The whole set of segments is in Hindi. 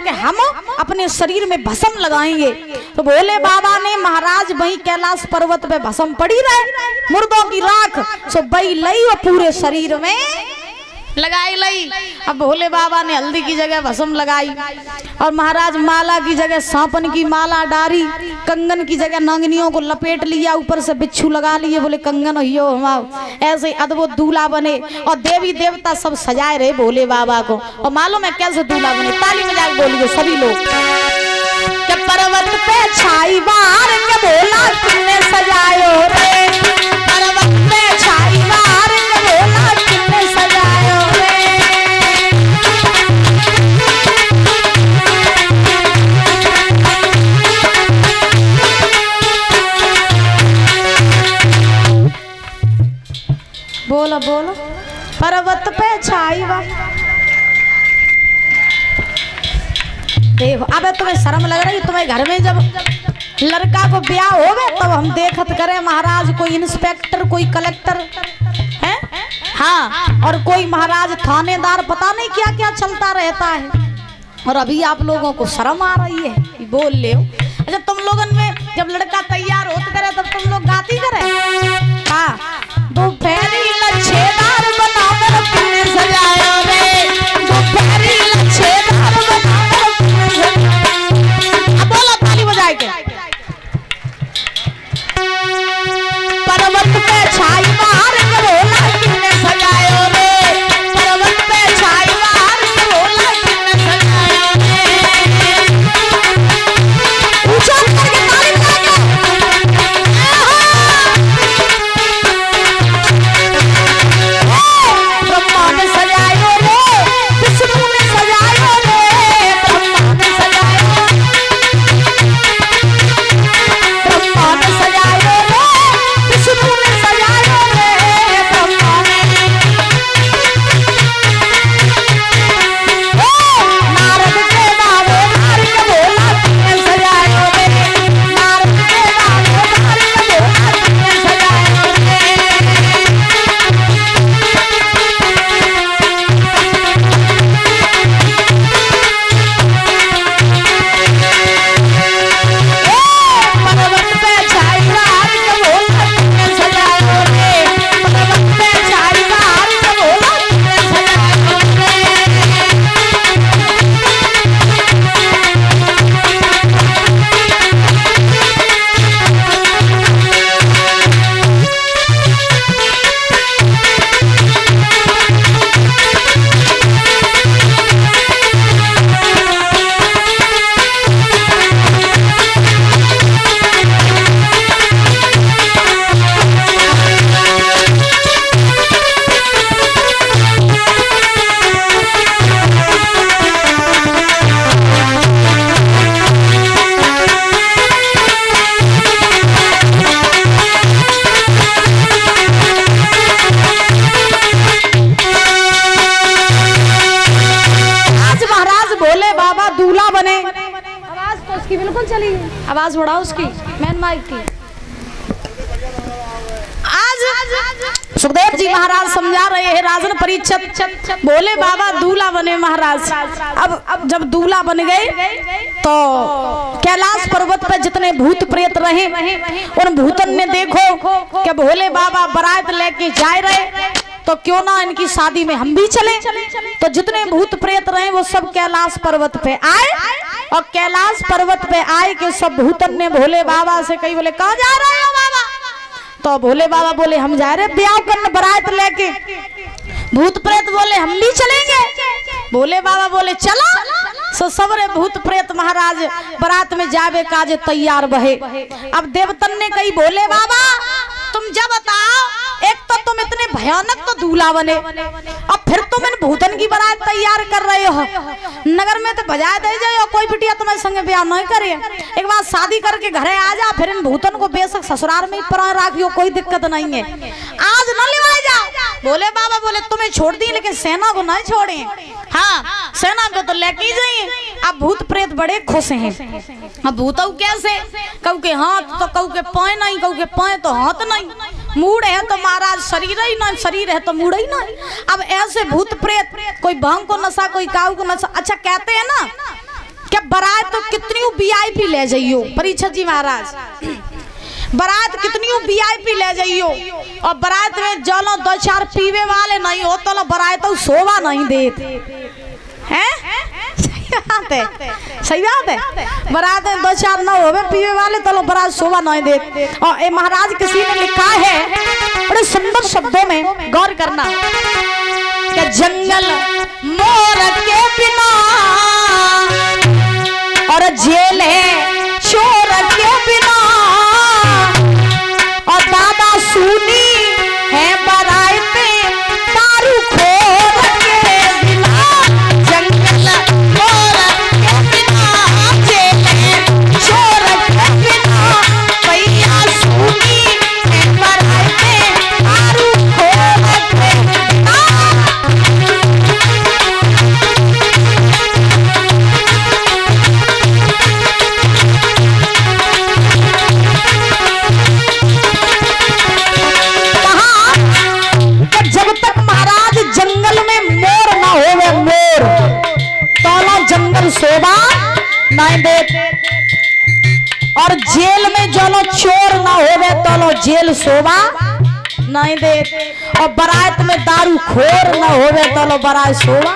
कि हम अपने शरीर में भस्म लगाएंगे। तो भोले बाबा ने महाराज वही कैलाश पर्वत पे भस्म पड़ी रहे मुर्दों की राख, सो बई लई और पूरे शरीर में लगाई लई। अब भोले बाबा ने हल्दी की जगह भस्म लगाई और महाराज माला की जगह सांपन की माला डारी, कंगन की जगह नांगनियों को लपेट लिया, ऊपर से बिच्छू लगा लिए, बोले कंगन हो हम। ऐसे अद्भुत दूल्हा बने और देवी देवता सब सजाए रहे भोले बाबा को। और मालूम है कैसे दूल्हा बने, ताली बजा के बोलिए सभी लोग। जब पर्वत पे छाई बार के भोला किन्ने सजायो रे, पर्वत पे छाई बार के भोला किन्ने सजायो रे। बोलो बोलो, पर्वत पे छाई बार। देखो अब तुम्हें शर्म लग रही, तुम्हें घर में जब लड़का को ब्याह होवे तब हम देखत करें महाराज कोई इंस्पेक्टर कोई कलेक्टर है, हाँ, और कोई महाराज थानेदार, पता नहीं क्या क्या चलता रहता है। और अभी आप लोगों को शर्म आ रही है, बोल ले। अच्छा तुम लोगन में जब लड़का तैयार होते करे तब तुम लोग गाती करे, हाँ, दोपहरी लच्छेदार बनाकर किन्ने सजायो रे, दोपहरी लच्छेदार बनाकर किन्ने सजायो। अब बोलो ताली बजा के। पर्वत पे छाई बार के भोला किन्ने सजायो रे, पर्वत पे छाई बार के भोला किन्ने सजायो रे। ऊंचा करके ताली बजा के। ब्रह्मा ने सजायो रे, विष्णु ने सजायो रे, ब्रह्मा ने सजायो, ब्रह्मा ने सजायो रे, विष्णु ने सजायो रे, ब्रह्मा ने। नारद के बाबे नार के भोला किन्ने सजायो रे, नारद के बाबे नार के भोला किन्ने सजायो रे। पर्वत पे छाई बार के भोला किन्ने सजायो रे, पर्वत पे छाई बार के भोला किन्ने सजायो रे। आज महाराज भोले बाबा दूल्हा बने। आवाज तो उसकी बिल्कुल चली गई, आवाज बढ़ाओ उसकी, मैन माइक की। आज सुखदेव जी महाराज समझा रहे हैं राजन परीक्षित, भोले बाबा दूल्हा बने महाराज। अब जब दूल्हा बन गए तो कैलाश पर्वत पर जितने भूत प्रेत रहे उन भूतन ने देखो कि भोले बाबा बारात लेके जा रहे, तो क्यों ना इनकी शादी में हम भी चले। तो जितने भूत प्रेत रहे वो सब कैलाश पर्वत पे आए और कैलाश पर्वत पे आए के सब भूतन ने भोले बाबा से कही, बोले कहाँ जा रहे हो बाबा? तो भोले बाबा बोले हम जा रहे ब्याह करने बारात लेके। भूत प्रेत बोले हम भी चलेंगे। भोले बाबा बोले चलो। सो सबरे भूत प्रेत महाराज बारात में जावे काजे तैयार बहे। अब देवतन ने कही भोले बाबा तुम जब बताओ, एक तो तुम इतने भयानक तो दूल्हा बने और फिर तुम इन भूतन की बारात तैयार कर रहे हो, नगर में तो बजाय दे जाओ कोई बिटिया तुम्हारे संगे ब्याह नहीं करे, एक बार शादी करके घरे आ जा, फिर इन भूतन को बेशक ससुराल में ही परा रखियो, कोई दिक्कत नहीं है, आज न ले जाओ। भोले बाबा बोले तुम्हें छोड़ दी लेकिन सेना को नहीं छोड़े। हाँ सेना को तो लेके जाइए। अब भूत प्रेत बड़े खुश हैं। अब भूतऊ कैसे, कहू के हाथ तो कहू के पाए नहीं, कहू के पाए तो हाथ नहीं, मूड है तो महाराज शरीर ही नहीं, शरीर है तो मूड ही नहीं। अब ऐसे भूत प्रेत कोई भांग को नशा कोई काऊ को नशा। अच्छा कहते हैं ना वीआईपी ले जाइयो परीक्षित जी महाराज, बारात कितनी वीआईपी ले जाइयो, और बारात में जलो 2-4 पीवे वाले नहीं हो तो बारात तो शोभा नहीं देते हैं। सही बात है, बारात में 2-4 ना होवे पीवे वाले तो बारात शोभा नहीं देते। और ये महाराज किसी ने लिखा है बड़े सुंदर शब्दों में, गौर करना कि जंगल मोर के बिना और जेल है चोर के बिना, और दादा सुनी है बराई पे दारू खोर के बिना, जंगल मोर के बिना जेल है चोर के बिना, भैया सुनी है बराई पे दारू खोर के बिना। शोभा नहीं देते, और जेल में जो लो चोर ना होवे तो लो जेल शोभा नहीं देते, और बारात में दारू खोर ना होवे तो लो बारात शोभा।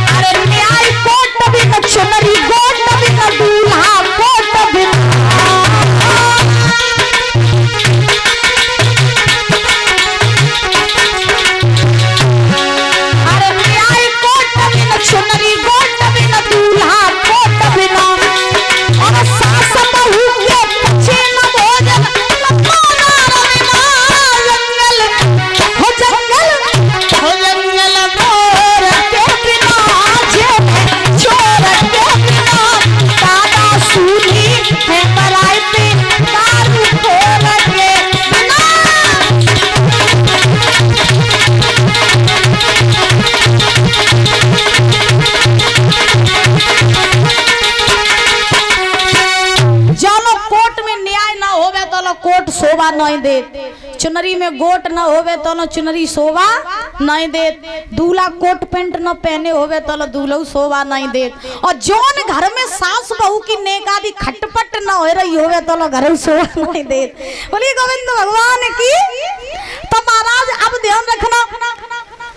अरे न्याय कोट भी न चुनरी, कोट भी न दूल्हा, कोट भी चुनरी, गोट बिना दूल्हा, कोट बिना, और सास बहू के पीछे न भोजन, लखोना रविना, जंगल हो जंगल मोर के बिना, जेल चोर के बिना, दादा सूली है बराई पे दारू खोर के बिना। कोट शोभा नहीं दे, चुनरी में गोट न होवे तो न चुनरी शोभा नहीं दे, दूल्हा कोट पेंट न पहने होवे तो न दूल्हा शोभा नहीं दे, और जोन घर में सास बहू की नेकादी खटपट न हो रही होवे तो न घर शोभा नहीं दे। बोलिए गोविंद भगवान की। तो महाराज अब ध्यान रखना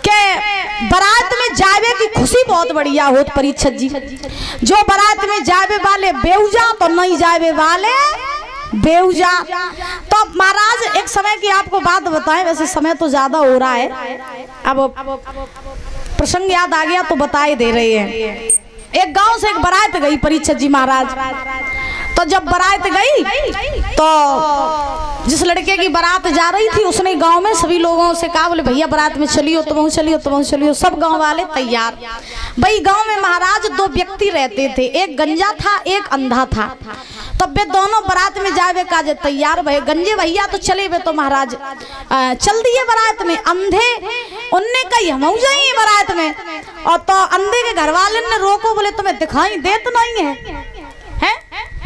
के बारात में जावे की खुशी बहुत बढ़िया होत परीक्षित जी, जो बारात में जावे वाले बेउजा तो नहीं जावे वाले बेउजा। तो महाराज एक समय की आपको बात बताएं, वैसे समय तो ज्यादा हो रहा है, अब प्रसंग याद आ गया तो बताए दे रहे हैं। एक गांव से एक बारात गई परीक्षित जी महाराज, तो जब बारात गई तो जिस लड़के की बारात जा रही थी उसने गांव में सभी लोगों से कहा, बोले भैया बारात में चलियो, तुम चलियो, तुम चलियो, सब गांव वाले तैयार। भाई गांव में महाराज 2 व्यक्ति रहते थे, एक गंजा था एक अंधा था, तब वे दोनों बारात में जावे काजे तैयार भये। गंजे भैया तो चले वे तो महाराज चल दिए बारात में, अंधे उनने कही हम जाइए बारात में, और तो अंधे के घर वाले ने रोको, बोले तुम्हें दिखाई देत नहीं है,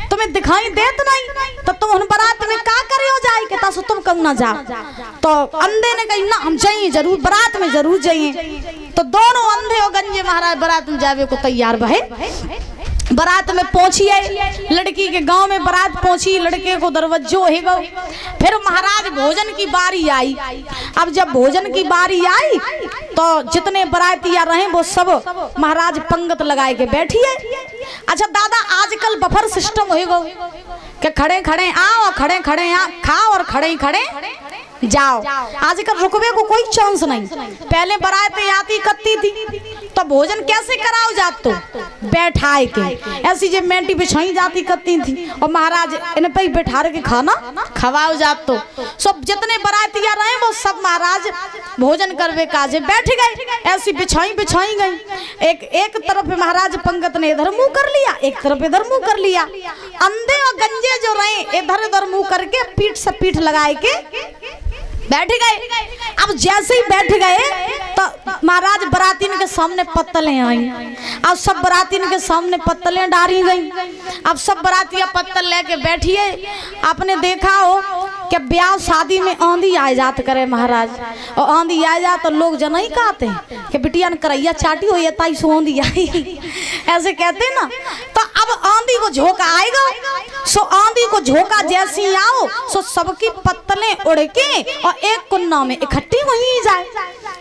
तुम्हें दिखाई देत नहीं तो तुम उन बारात में का करे हो जाए के तासो तुम कम ना जाओ। तो अंधे ने कही ना हम जाइए जरूर, बारात में जरूर जाइए। तो दोनों अंधे और गंजे महाराज बारात में जावे को तैयार भये। बारात में पहुंची, लड़की के गांव में बारात पहुंची, लड़के को दरवाजो है गो। फिर महाराज भोजन की बारी आई। अब जब भोजन की बारी आई तो जितने बारातियां रहे वो सब महाराज पंगत लगाए के बैठिए। अच्छा दादा आजकल बफर सिस्टम हो गो कि खड़े खड़े आओ, खड़े खड़े आ खाओ और खड़े खड़े जाओ। आजकल रुकवे को कोई चांस नहीं। पहले बारातें आती कत्ती थी तो भोजन कैसे कराओ जात तो बैठाए के, ऐसी जब मेंटी बिछाई जाती कत्ती थी और महाराज इन्हें पे बैठा के खाना खवाओ जात तो सब जितने बारातियां रहे वो सब महाराज भोजन करवे काजे बैठ गए। ऐसी बिछाई बिछाई गई। एक तरफ महाराज पंगत ने इधर मुंह कर लिया, एक तरफ इधर मुंह कर लिया। अंधे और गंजे जो रहे इधर उधर मुंह करके पीठ से पीठ लगाए के बैठ गए। अब जैसे ही बैठ गए तो महाराज बरातीन के सामने पत्तलें आई। अब सब बरातीन के सामने पत्तलें डाली गई। अब सब बरातियां पत्तल लेके बैठिए। आपने देखा हो कि ब्याह शादी में आंधी आ जात करे महाराज, और आंधी आ जा तो लोग जन ही कहते हैं कि बिटिया ने करैया चाटी हो ताई सो आंधी आई, ऐसे कहते हैं ना। तो अब आंधी को झोंका आएगा, सो आंधी को झोंका जैसी आओ सो सबकी पत्तलें उड़ के और एक कुन्ना में इकट्ठी हुई जाए।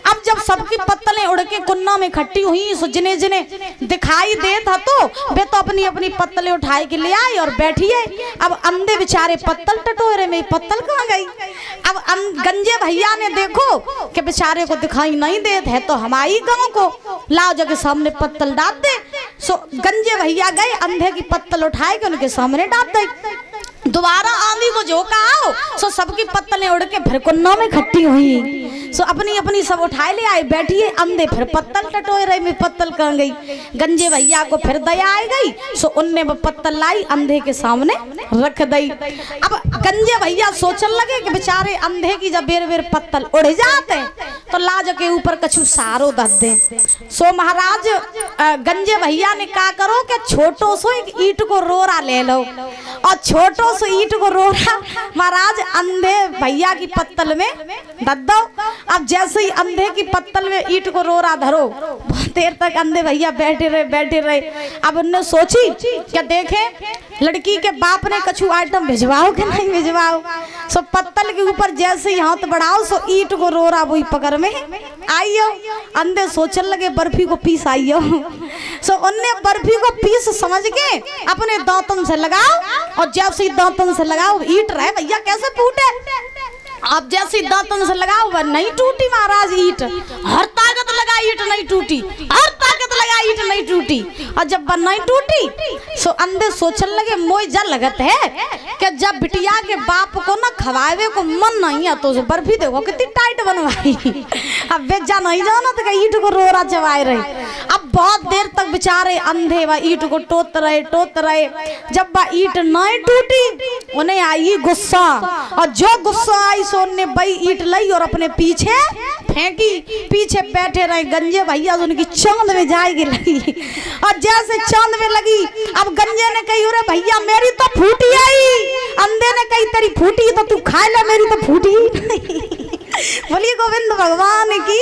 अब जब सबकी पत्तलें उड़ के कुन्ना में इकट्ठी हुई सो जिन्हें जिन्हें दिखाई दे था तो वे तो अपनी अपनी पत्तलें उठाए के ले आए और बैठिए। अब अंधे बेचारे पत्तल टटोरे में पत्तल कहाँ गई। अब गंजे भैया ने देखो कि बेचारे को दिखाई नहीं देते है तो हमारी गांव को लाओ जगह सामने पत्तल डाल दे। सो गंजे भैया गए, अंधे की पत्तल उठाए के उनके सामने डाल दे। दोबारा आंधी को झोंका आओ सो सबकी पत्तलें उड़ के फिर कुन्नों में इकट्ठी हुई। सो अपनी अपनी सब उठाए ले आए, बैठिए। अंधे फिर पत्तल टटोए रहे में पत्तल कहाँ गई। गंजे भैया को फिर दया आ गई, सो उनने वो पत्तल लाई अंधे के सामने रख दई। अब गंजे भैया सोचने लगे कि बेचारे अंधे की जब बेर बेर पत्तल उड़ जाते तो लाज के ऊपर कछु सारो दस दे। सो महाराज गंजे भैया ने कहा करो कि छोटो सो एक ईंट को रोरा ले लो, और छोटो सो ईंट को रोरा महाराज अंधे भैया की पत्तल में दे दो। अब जैसे ही अंधे की पत्तल में ईंट को रोरा धरो, बहुत देर तक अंधे भैया बैठे रहे। अब उन्होंने सोची क्या देखे लड़की के बाप ने कछु आइटम भिजवाओ कि नहीं भिजवाओ। सो पत्तल के ऊपर जैसे ही हाथ बढ़ाओ सो ईंट को रोरा वही पकड़ में आइयो। अंधे सोचने लगे बर्फी को पीस आइयो। सो उनने बर्फी को पीस समझ के अपने दांतन से लगाओ, और जैसे ही दांतन से लगाओ ईंट रहे भैया कैसे फूटे। अब जैसे दांतन से लगाओ वह नहीं टूटी महाराज ईंट, हर ताकत लगा ईंट नहीं टूटी, हर ताकत लगा ईंट नहीं टूटी। और जब वह नहीं टूटी सो अंधे सोचने लगे मोई जा लगत है कि जब बिटिया के बाप को ना खवावे को मन नहीं है तो बर्फी देखो कितनी टाइट बनवाई। अब वे जा नहीं जाना तो ईंट को रोरा चबाए रहे। अब बहुत देर तक बेचारे अंधे वह ईंट को टोत रहे। जब वह ईंट नहीं टूटी उन्हें आई गुस्सा, और जो गुस्सा आई सो ने बई ईंट लाई और अपने पीछे फेंकी। पीछे बैठे रहे गंजे भैया, उनकी चांद में जाएगी लगी, और जैसे चांद में लगी अब गंजे ने कही अरे भैया मेरी तो फूटी आई। अंधे ने कही तेरी फूटी तो तू खा ले, मेरी तो फूटी नहीं। बोलिए गोविंद भगवान की,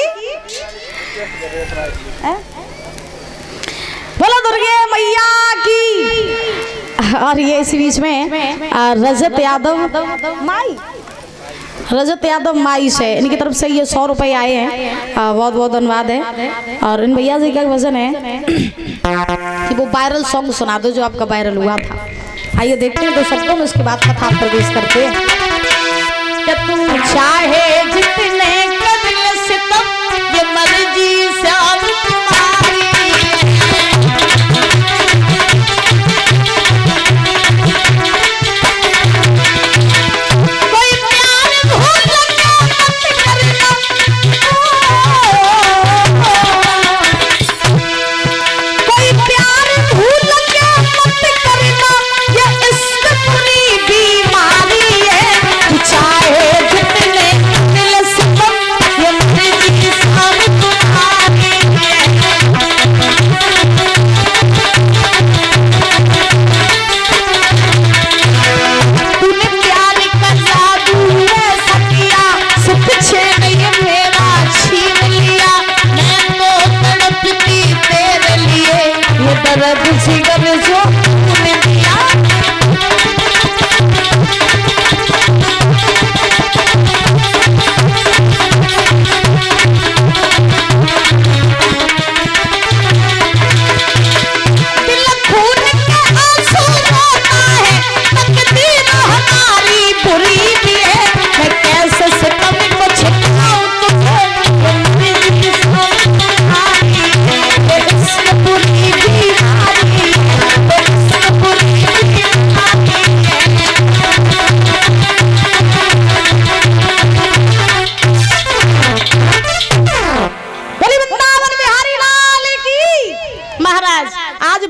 बोलो दुर्गे मैया की। और ये इस बीच में रजत यादव माई से इनकी तरफ से ये 100 रुपए आए हैं, बहुत बहुत धन्यवाद है। और इन भैया जी का वजन है कि वो वायरल सॉन्ग सुना दो जो आपका वायरल हुआ था। आइए देखते हैं 2 शब्दों में, उसके बाद कथा प्रवेश करते हैं। कि तू चाहे जितने कर ले सितम ये मर्जी सब तुम्हारी।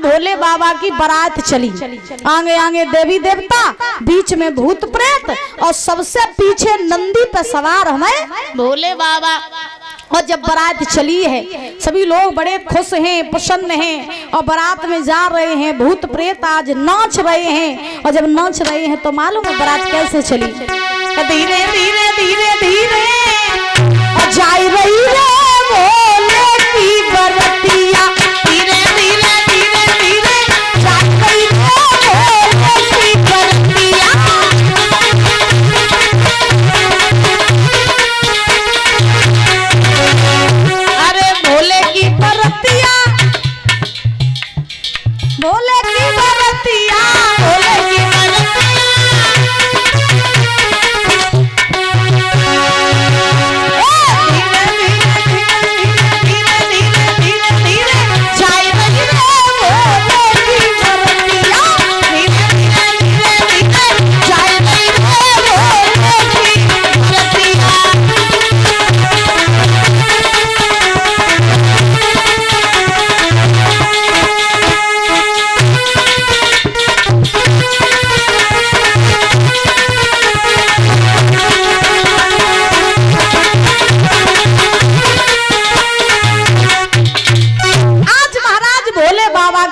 भोले बाबा की बारात चली, आगे आगे देवी देवता, बीच में भूत प्रेत, और सबसे पीछे नंदी पे सवार हमें भोले बाबा। और जब बारात चली है सभी लोग बड़े खुश हैं, प्रसन्न हैं, और बारात में जा रहे हैं। भूत प्रेत आज नाच रहे हैं, और जब नाच रहे हैं तो मालूम है बारात कैसे चली। धीरे धीरे धीरे धीरे जाई रही रे भोले की बरतिया, धीरे धीरे धीरे धीरे जाई रही रे भोले की बरतिया। अरे भोले की बरतिया, भोले की बरतिया, भोले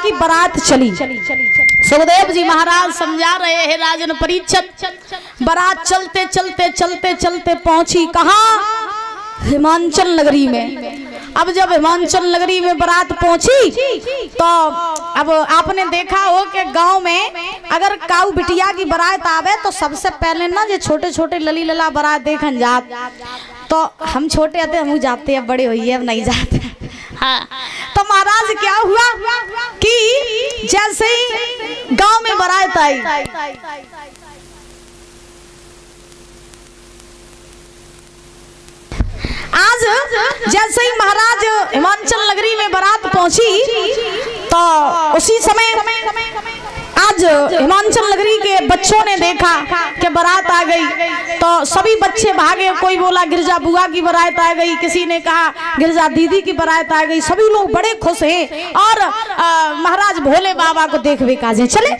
की बारात चली। सुखदेव जी महाराज समझा रहे हैं राजन परीक्षित। बारात चलते चलते चलते चलते पहुंची कहाँ? हिमांचल नगरी में। अब जब हिमांचल नगरी में बारात पहुंची तो अब आपने देखा हो कि गांव में अगर काऊ बिटिया की बारात आवे तो सबसे पहले ना जो छोटे छोटे लली लला बारात देखन जात, तो हम छोटे आते हम जाते, अब बड़े हुई अब नहीं जाते। हाँ, तो महाराज क्या हुआ कि जैसे ही गांव में बारात आई, आज जैसे ही महाराज हिमांचल नगरी में बारात पहुंची तो उसी समय आज हिमांचल नगरी के बच्चों ने देखा कि बारात आ गई तो सभी बच्चे भागे। कोई बोला गिरजा बुआ की बारात आ गई, किसी ने कहा गिरजा दीदी की बारात आ गई। सभी लोग बड़े खुश हैं और महाराज भोले बाबा को देखवे काजे चले।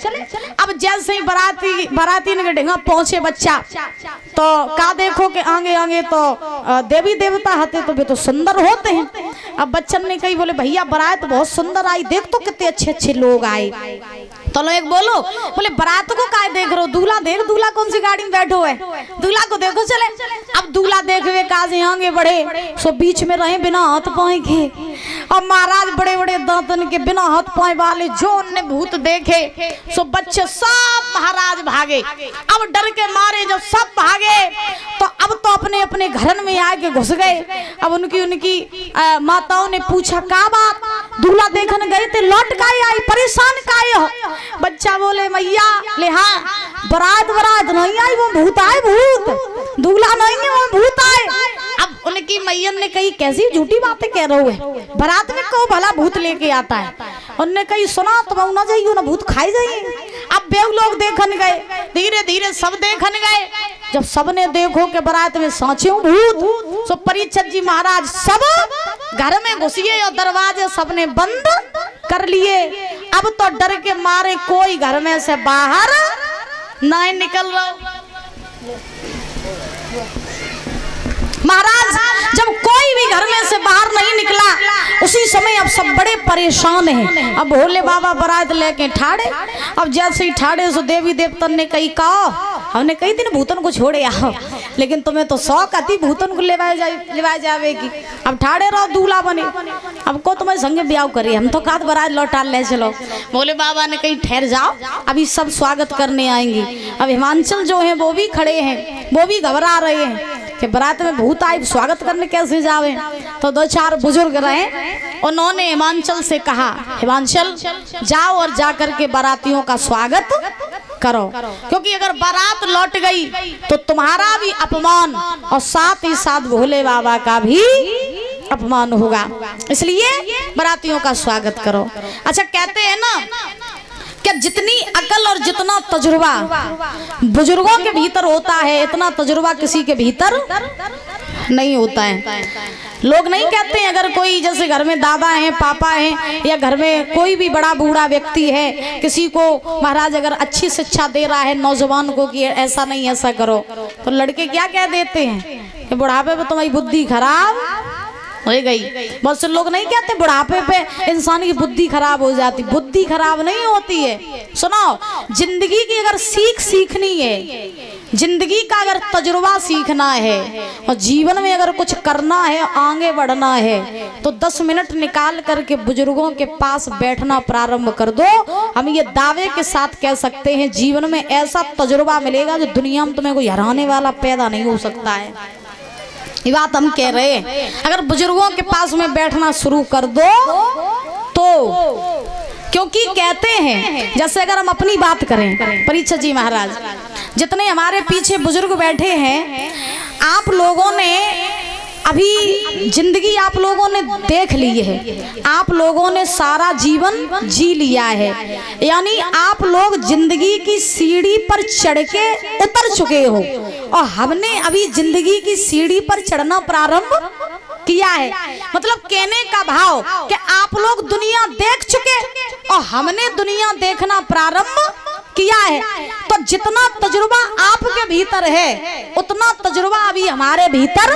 अब जैसे ही बाराती ने ढेंगा पहुंचे बच्चा तो का देखो कि आगे आगे तो देवी देवता होते तो वे तो सुंदर होते हैं। अब बच्चन ने कही बोले भैया बारात बहुत सुंदर आई, देख तो कितने अच्छे अच्छे लोग आए। तो लोग बोलो बोले बारात को काय देख रहे हो? दूल्हा देख, दूल्हा कौन सी गाड़ी में बैठो है, दूल्हा को देखो चले। अब दूल्हा देखवे काजे आगे बढ़े सो बीच में रहे बिना हाथ पाए के। अब महाराज बड़े बड़े दांतन के बिना हाथ पाए वाले जो उनने भूत देखे सो बच्चे सब महाराज भागे। अब डर के मारे जब सब भागे तो अब तो अपने अपने घर में आके घुस गए। अब उनकी माताओं ने पूछा का बात, दूल्हा देखने गए थे लौट काहे आई, परेशान काहे हो? बच्चा बोले मैया ले हाँ बारात नहीं आई, वो भूत आए, भूत दूल्हा नहीं है वो भूत आए। अब उनकी मैयन ने कही कैसी झूठी बातें कह रहे हो, बारात में को भला भूत लेके आता है। उनने कही सुना तो ना जाइए ना भूत खाई जाइए। अब बेव लोग देखन गए, धीरे धीरे सब देखन गए। जब सबने देखो के बारात में सांचे भूत सो परीक्षित जी महाराज सब घर में घुसिए और दरवाजे सबने बंद कर लिए। अब तो डर के मारे कोई घर में से बाहर नहीं निकल रहा। महाराज जब कोई भी घर में से बाहर नहीं निकला उसी समय अब सब बड़े परेशान हैं। अब भोले बाबा बारात लेके ठाड़े। अब जैसे ही ठाड़े सो देवी देवतन ने कही कहो हमने कई दिन भूतन को छोड़े आओ, लेकिन तुम्हें तो शौक आती भूतन को लेवाए जावेगी। अब ठाड़े रहो दूल्हा बने, अब को तुम्हें संगे ब्याह करी, हम तो कात बारात लौटा ले चलो। भोले बाबा ने कही ठहर जाओ अभी सब स्वागत करने आएंगे। अब हिमांचल जो है वो भी खड़े हैं, वो भी घबरा रहे हैं कि बारात में भूत आए, स्वागत करने कैसे जावे। तो दो चार बुजुर्ग रहे, उन्होंने हिमांचल से कहा हिमांचल जाओ और जाकर के बारातियों का स्वागत करो, क्योंकि अगर बारात लौट गई तो तुम्हारा भी अपमान और साथ ही साथ भोले बाबा का भी अपमान होगा, इसलिए बारातियों का स्वागत करो। अच्छा कहते हैं ना कि जितनी अकल और जितना तजुर्बा बुजुर्गों के भीतर होता है इतना तजुर्बा किसी के भीतर नहीं होता है। लोग नहीं कहते हैं अगर कोई जैसे घर में दादा हैं पापा हैं या घर में कोई भी बड़ा बूढ़ा व्यक्ति है, किसी को महाराज अगर अच्छी शिक्षा दे रहा है नौजवान को कि ऐसा नहीं ऐसा करो, तो लड़के क्या कह देते हैं कि बुढ़ापे में तुम्हारी बुद्धि खराब हो गई। बहुत से लोग नहीं कहते बुढ़ापे पे इंसान की बुद्धि खराब हो जाती, बुद्धि खराब नहीं होती है। सुनो जिंदगी की अगर सीखनी है जिंदगी का अगर तजुर्बा सीखना है और जीवन में अगर कुछ करना है, आगे बढ़ना है, तो 10 मिनट निकाल करके बुजुर्गों के पास बैठना प्रारंभ कर दो। हम ये दावे के साथ कह सकते हैं जीवन में ऐसा तजुर्बा मिलेगा जो दुनिया में तुम्हें कोई हराने वाला पैदा नहीं हो सकता है। ये बात हम कह रहे हैं। अगर बुजुर्गों के पास में बैठना शुरू कर दो तो, क्योंकि कहते हैं, जैसे अगर हम अपनी बात करें परीक्षित जी महाराज, जितने हमारे पीछे बुजुर्ग बैठे हैं, आप लोगों ने अभी जिंदगी आप लोगों ने देख ली है, आप लोगों ने सारा जीवन जी लिया है, यानी आप लोग जिंदगी की सीढ़ी पर चढ़ के उतर चुके हो और हमने अभी जिंदगी की सीढ़ी पर चढ़ना प्रारंभ किया है। मतलब कहने का भाव कि आप लोग दुनिया देख चुके और हमने दुनिया देखना प्रारंभ किया है। तो जितना तजुर्बा आपके भीतर है उतना तजुर्बा अभी हमारे भीतर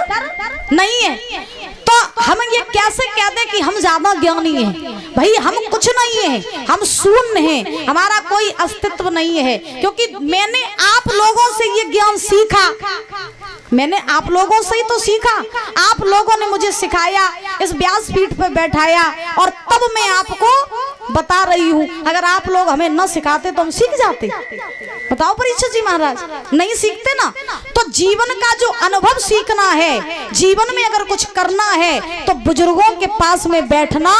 नहीं है। तो हम ये कैसे कह दें कि हम ज्यादा ज्ञानी हैं? भाई हम कुछ नहीं है, हम शून्य हैं, हमारा कोई अस्तित्व नहीं है। क्योंकि मैंने आप लोगों से ये ज्ञान सीखा, मैंने आप लोगों से ही तो सीखा, आप लोगों ने मुझे सिखाया, इस व्यासपीठ पर बैठाया और तब मैं आपको बता रही हूँ। अगर आप लोग हमें न सिखाते तो हम सीख जाते? बताओ परीक्षित जी महाराज, नहीं सीखते ना। तो जीवन का जो अनुभव सीखना है, जीवन में अगर कुछ करना है तो बुजुर्गों के पास में बैठना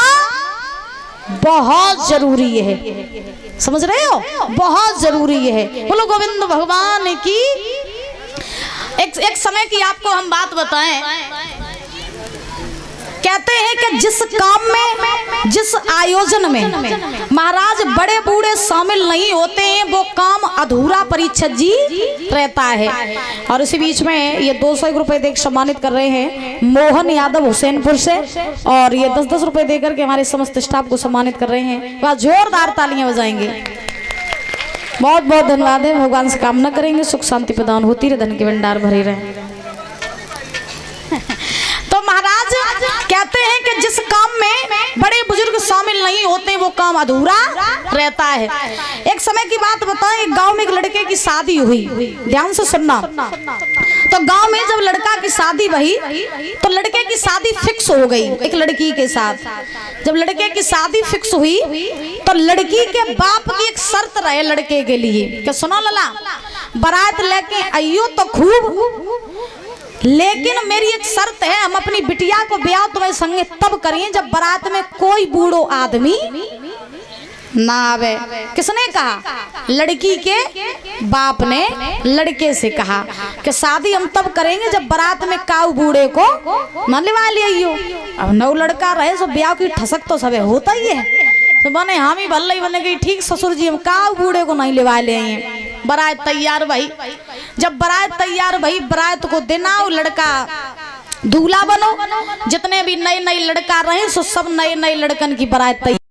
बहुत जरूरी है। समझ रहे हो? बहुत जरूरी है। बोलो गोविंद भगवान की। एक समय की आपको हम बात बताएं, कहते हैं कि जिस काम में, जिस आयोजन में महाराज बड़े बूढ़े शामिल नहीं होते हैं वो काम अधूरा परीक्षित जी रहता है। और इसी बीच में ये 201 रुपए देकर सम्मानित कर रहे हैं मोहन यादव हुसैनपुर से, और ये 10-10 रुपए देकर के हमारे समस्त स्टाफ को सम्मानित कर रहे हैं। वह जोरदार तालियां बजाएंगे। बहुत बहुत धन्यवाद है। भगवान से कामना करेंगे सुख शांति प्रदान होती रहे, धन के भंडार भरे रहे। तो महाराज कहते हैं कि जिस काम में बड़े बुजुर्ग शामिल नहीं होते वो काम अधूरा रहता है। एक समय की बात बताएं, एक गांव में एक लड़के की शादी हुई, ध्यान से सुनना। तो गांव में जब लड़का की शादी हुई तो लड़के की शादी फिक्स हो गई एक लड़की के साथ। जब लड़के की शादी फिक्स हुई तो लड़की के बाप की एक शर्त रहे लड़के के लिए कि सुनो लला, बारात लेके आइयो तो खूब, लेकिन मेरी एक शर्त है, हम अपनी बिटिया को ब्याह तुम्हारे संगे तब करें जब बारात में कोई बूढ़ो आदमी ना आवे। किसने कहा? लड़की के बाप ने लड़के से कहा कि शादी हम तब करेंगे जब बारात में काऊ बूढ़े को न लिवा लियो। अब नौ लड़का रहे सो ब्याह की ठसक तो सब होता ही है। तो बने हम ही भल्ले बने गई, ठीक ससुर जी हम काऊ बूढ़े को नहीं लिवा ले। बारात तैयार भाई, जब बारात तैयार भाई, बारात को दिनाओ, लड़का दूल्हा बनो। जितने भी नए नए लड़का रहे सो सब नए नए लड़कन की बारात तैयार।